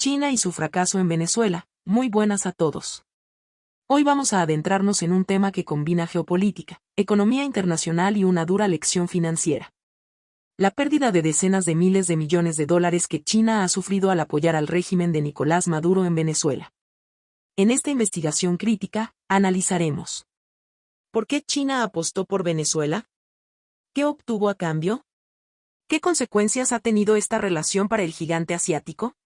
China y su fracaso en Venezuela. Muy buenas a todos. Hoy vamos a adentrarnos en un tema que combina geopolítica, economía internacional y una dura lección financiera. La pérdida de decenas de miles de millones de dólares que China ha sufrido al apoyar al régimen de Nicolás Maduro en Venezuela. En esta investigación crítica, analizaremos: ¿por qué China apostó por Venezuela? ¿Qué obtuvo a cambio? ¿Qué consecuencias ha tenido esta relación para el gigante asiático?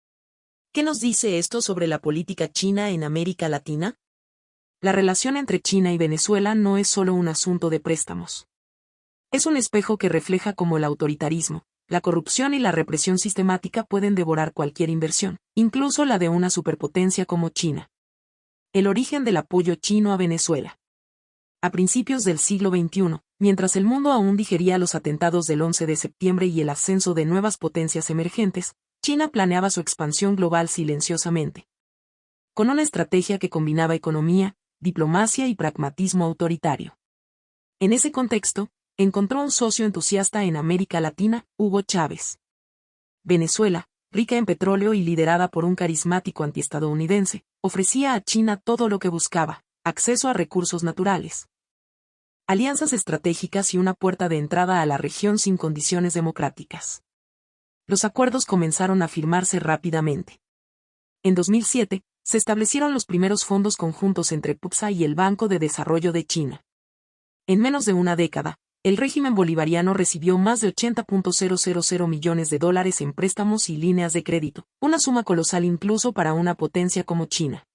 ¿Qué nos dice esto sobre la política china en América Latina? La relación entre China y Venezuela no es solo un asunto de préstamos. Es un espejo que refleja cómo el autoritarismo, la corrupción y la represión sistemática pueden devorar cualquier inversión, incluso la de una superpotencia como China. El origen del apoyo chino a Venezuela. A principios del siglo XXI, mientras el mundo aún digería los atentados del 11 de septiembre y el ascenso de nuevas potencias emergentes, China planeaba su expansión global silenciosamente. Con una estrategia que combinaba economía, diplomacia y pragmatismo autoritario. En ese contexto, encontró un socio entusiasta en América Latina, Hugo Chávez. Venezuela, rica en petróleo y liderada por un carismático antiestadounidense, ofrecía a China todo lo que buscaba: acceso a recursos naturales, alianzas estratégicas y una puerta de entrada a la región sin condiciones democráticas. Los acuerdos comenzaron a firmarse rápidamente. En 2007, se establecieron los primeros fondos conjuntos entre PUVSA y el Banco de Desarrollo de China. En menos de una década, el régimen bolivariano recibió más de 80.000 millones de dólares en préstamos y líneas de crédito, una suma colosal incluso para una potencia como China.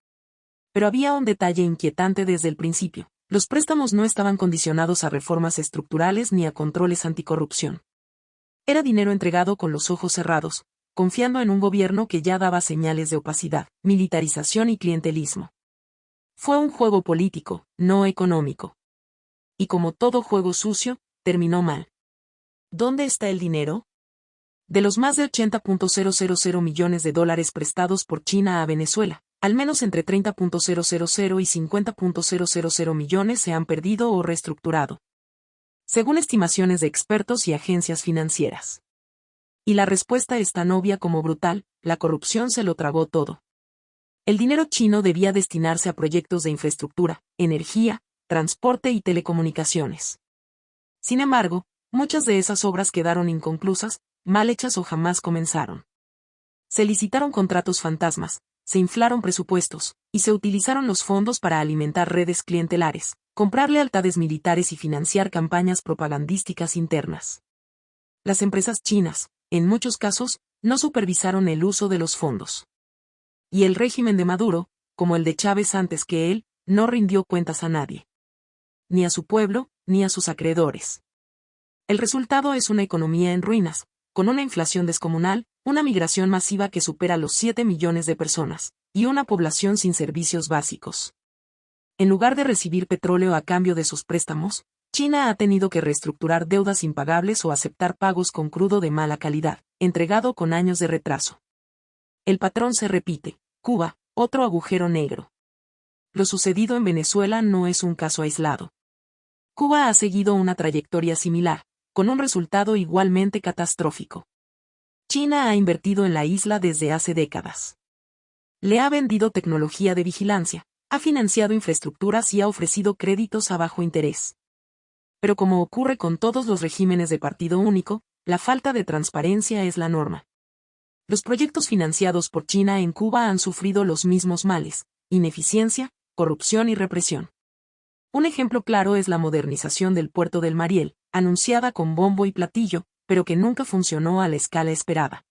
Pero había un detalle inquietante desde el principio: los préstamos no estaban condicionados a reformas estructurales ni a controles anticorrupción. Era dinero entregado con los ojos cerrados, confiando en un gobierno que ya daba señales de opacidad, militarización y clientelismo. Fue un juego político, no económico. Y como todo juego sucio, terminó mal. ¿Dónde está el dinero? De los más de 80.000 millones de dólares prestados por China a Venezuela, al menos entre 30.000 y 50.000 millones se han perdido o reestructurado, según estimaciones de expertos y agencias financieras. Y la respuesta es tan obvia como brutal: la corrupción se lo tragó todo. El dinero chino debía destinarse a proyectos de infraestructura, energía, transporte y telecomunicaciones. Sin embargo, muchas de esas obras quedaron inconclusas, mal hechas o jamás comenzaron. Se licitaron contratos fantasmas, se inflaron presupuestos, y se utilizaron los fondos para alimentar redes clientelares, comprar lealtades militares y financiar campañas propagandísticas internas. Las empresas chinas, en muchos casos, no supervisaron el uso de los fondos. Y el régimen de Maduro, como el de Chávez antes que él, no rindió cuentas a nadie. Ni a su pueblo, ni a sus acreedores. El resultado es una economía en ruinas, con una inflación descomunal, una migración masiva que supera los 7 millones de personas, y una población sin servicios básicos. En lugar de recibir petróleo a cambio de sus préstamos, China ha tenido que reestructurar deudas impagables o aceptar pagos con crudo de mala calidad, entregado con años de retraso. El patrón se repite: Cuba, otro agujero negro. Lo sucedido en Venezuela no es un caso aislado. Cuba ha seguido una trayectoria similar, con un resultado igualmente catastrófico. China ha invertido en la isla desde hace décadas. Le ha vendido tecnología de vigilancia, ha financiado infraestructuras y ha ofrecido créditos a bajo interés. Pero como ocurre con todos los regímenes de partido único, la falta de transparencia es la norma. Los proyectos financiados por China en Cuba han sufrido los mismos males: ineficiencia, corrupción y represión. Un ejemplo claro es la modernización del puerto del Mariel, anunciada con bombo y platillo, pero que nunca funcionó a la escala esperada.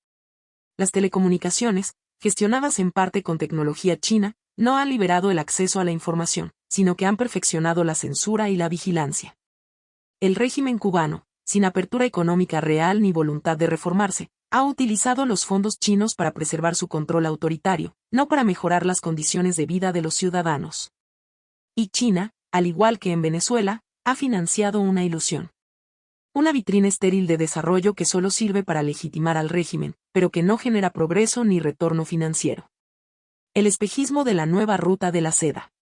Las telecomunicaciones, gestionadas en parte con tecnología china, no han liberado el acceso a la información, sino que han perfeccionado la censura y la vigilancia. El régimen cubano, sin apertura económica real ni voluntad de reformarse, ha utilizado los fondos chinos para preservar su control autoritario, no para mejorar las condiciones de vida de los ciudadanos. Y China, al igual que en Venezuela, ha financiado una ilusión. Una vitrina estéril de desarrollo que solo sirve para legitimar al régimen, pero que no genera progreso ni retorno financiero. El espejismo de la nueva ruta de la seda.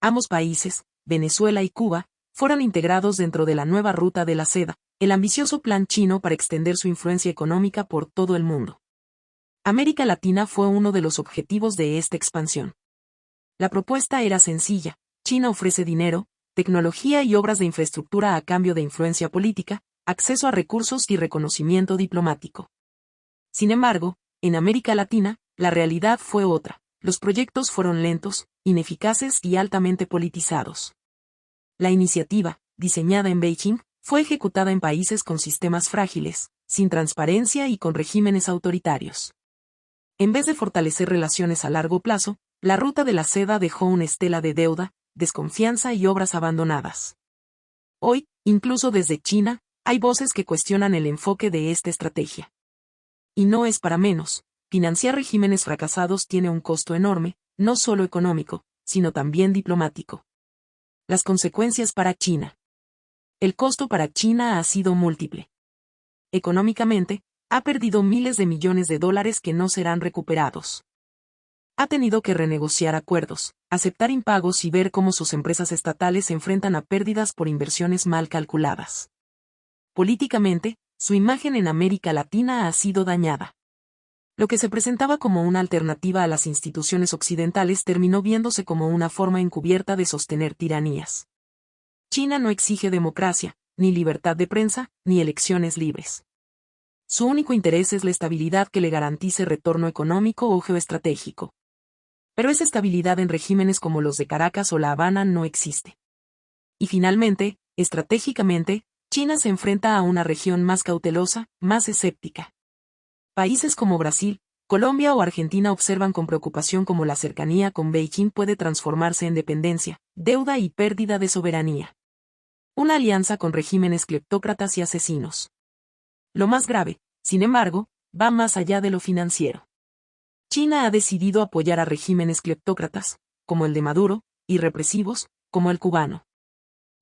Ambos países, Venezuela y Cuba, fueron integrados dentro de la nueva ruta de la seda, el ambicioso plan chino para extender su influencia económica por todo el mundo. América Latina fue uno de los objetivos de esta expansión. La propuesta era sencilla: China ofrece dinero, tecnología y obras de infraestructura a cambio de influencia política, acceso a recursos y reconocimiento diplomático. Sin embargo, en América Latina, la realidad fue otra. Los proyectos fueron lentos, ineficaces y altamente politizados. La iniciativa, diseñada en Beijing, fue ejecutada en países con sistemas frágiles, sin transparencia y con regímenes autoritarios. En vez de fortalecer relaciones a largo plazo, la ruta de la seda dejó una estela de deuda, desconfianza y obras abandonadas. Hoy, incluso desde China, hay voces que cuestionan el enfoque de esta estrategia. Y no es para menos: financiar regímenes fracasados tiene un costo enorme, no solo económico, sino también diplomático. Las consecuencias para China. El costo para China ha sido múltiple. Económicamente, ha perdido miles de millones de dólares que no serán recuperados. Ha tenido que renegociar acuerdos, aceptar impagos y ver cómo sus empresas estatales se enfrentan a pérdidas por inversiones mal calculadas. Políticamente, su imagen en América Latina ha sido dañada. Lo que se presentaba como una alternativa a las instituciones occidentales terminó viéndose como una forma encubierta de sostener tiranías. China no exige democracia, ni libertad de prensa, ni elecciones libres. Su único interés es la estabilidad que le garantice retorno económico o geoestratégico. Pero esa estabilidad en regímenes como los de Caracas o La Habana no existe. Y finalmente, estratégicamente, China se enfrenta a una región más cautelosa, más escéptica. Países como Brasil, Colombia o Argentina observan con preocupación cómo la cercanía con Beijing puede transformarse en dependencia, deuda y pérdida de soberanía. Una alianza con regímenes cleptócratas y asesinos. Lo más grave, sin embargo, va más allá de lo financiero. China ha decidido apoyar a regímenes cleptócratas, como el de Maduro, y represivos, como el cubano.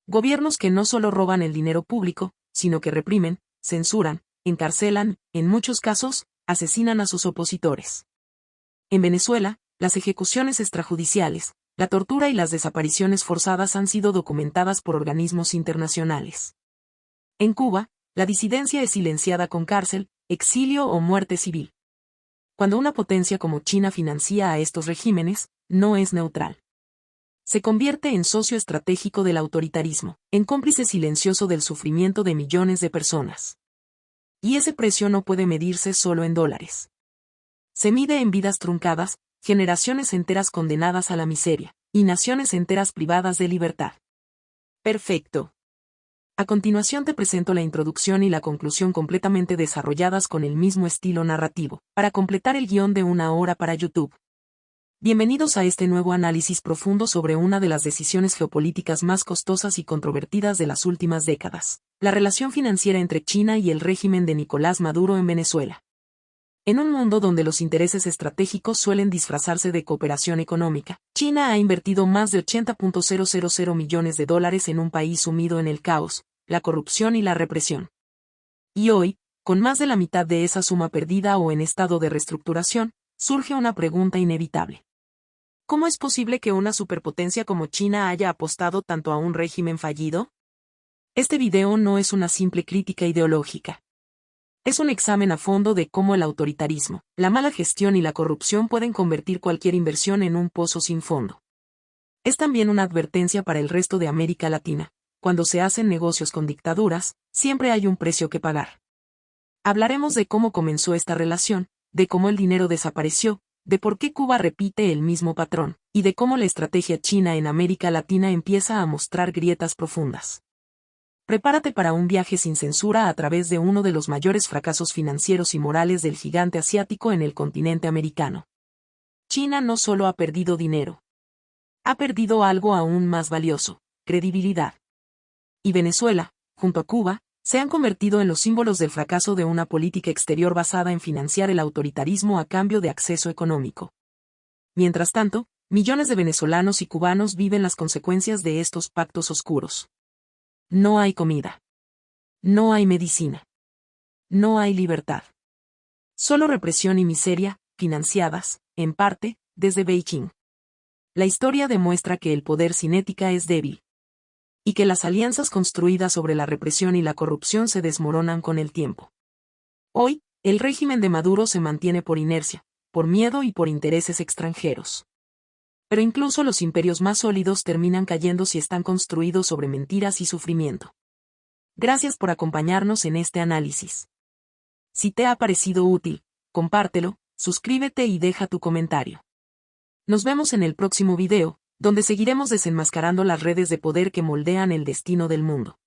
Gobiernos que no solo roban el dinero público, sino que reprimen, censuran, encarcelan, en muchos casos, asesinan a sus opositores. En Venezuela, las ejecuciones extrajudiciales, la tortura y las desapariciones forzadas han sido documentadas por organismos internacionales. En Cuba, la disidencia es silenciada con cárcel, exilio o muerte civil. Cuando una potencia como China financia a estos regímenes, no es neutral. Se convierte en socio estratégico del autoritarismo, en cómplice silencioso del sufrimiento de millones de personas. Y ese precio no puede medirse solo en dólares. Se mide en vidas truncadas, generaciones enteras condenadas a la miseria, y naciones enteras privadas de libertad. Perfecto. A continuación te presento la introducción y la conclusión completamente desarrolladas con el mismo estilo narrativo, para completar el guión de 1 hora para YouTube. Bienvenidos a este nuevo análisis profundo sobre una de las decisiones geopolíticas más costosas y controvertidas de las últimas décadas: la relación financiera entre China y el régimen de Nicolás Maduro en Venezuela. En un mundo donde los intereses estratégicos suelen disfrazarse de cooperación económica, China ha invertido más de 80.000 millones de dólares en un país sumido en el caos, la corrupción y la represión. Y hoy, con más de la mitad de esa suma perdida o en estado de reestructuración, surge una pregunta inevitable. ¿Cómo es posible que una superpotencia como China haya apostado tanto a un régimen fallido? Este video no es una simple crítica ideológica. Es un examen a fondo de cómo el autoritarismo, la mala gestión y la corrupción pueden convertir cualquier inversión en un pozo sin fondo. Es también una advertencia para el resto de América Latina: cuando se hacen negocios con dictaduras, siempre hay un precio que pagar. Hablaremos de cómo comenzó esta relación, de cómo el dinero desapareció, de por qué Cuba repite el mismo patrón, y de cómo la estrategia china en América Latina empieza a mostrar grietas profundas. Prepárate para un viaje sin censura a través de uno de los mayores fracasos financieros y morales del gigante asiático en el continente americano. China no solo ha perdido dinero. Ha perdido algo aún más valioso: credibilidad. Y Venezuela, junto a Cuba, se han convertido en los símbolos del fracaso de una política exterior basada en financiar el autoritarismo a cambio de acceso económico. Mientras tanto, millones de venezolanos y cubanos viven las consecuencias de estos pactos oscuros. No hay comida. No hay medicina. No hay libertad. Solo represión y miseria, financiadas, en parte, desde Beijing. La historia demuestra que el poder sin ética es débil. Y que las alianzas construidas sobre la represión y la corrupción se desmoronan con el tiempo. Hoy, El régimen de Maduro se mantiene por inercia, por miedo y por intereses extranjeros. Pero incluso los imperios más sólidos terminan cayendo si están construidos sobre mentiras y sufrimiento. Gracias por acompañarnos en este análisis. Si te ha parecido útil, compártelo, suscríbete y deja tu comentario. Nos vemos en el próximo video, donde seguiremos desenmascarando las redes de poder que moldean el destino del mundo.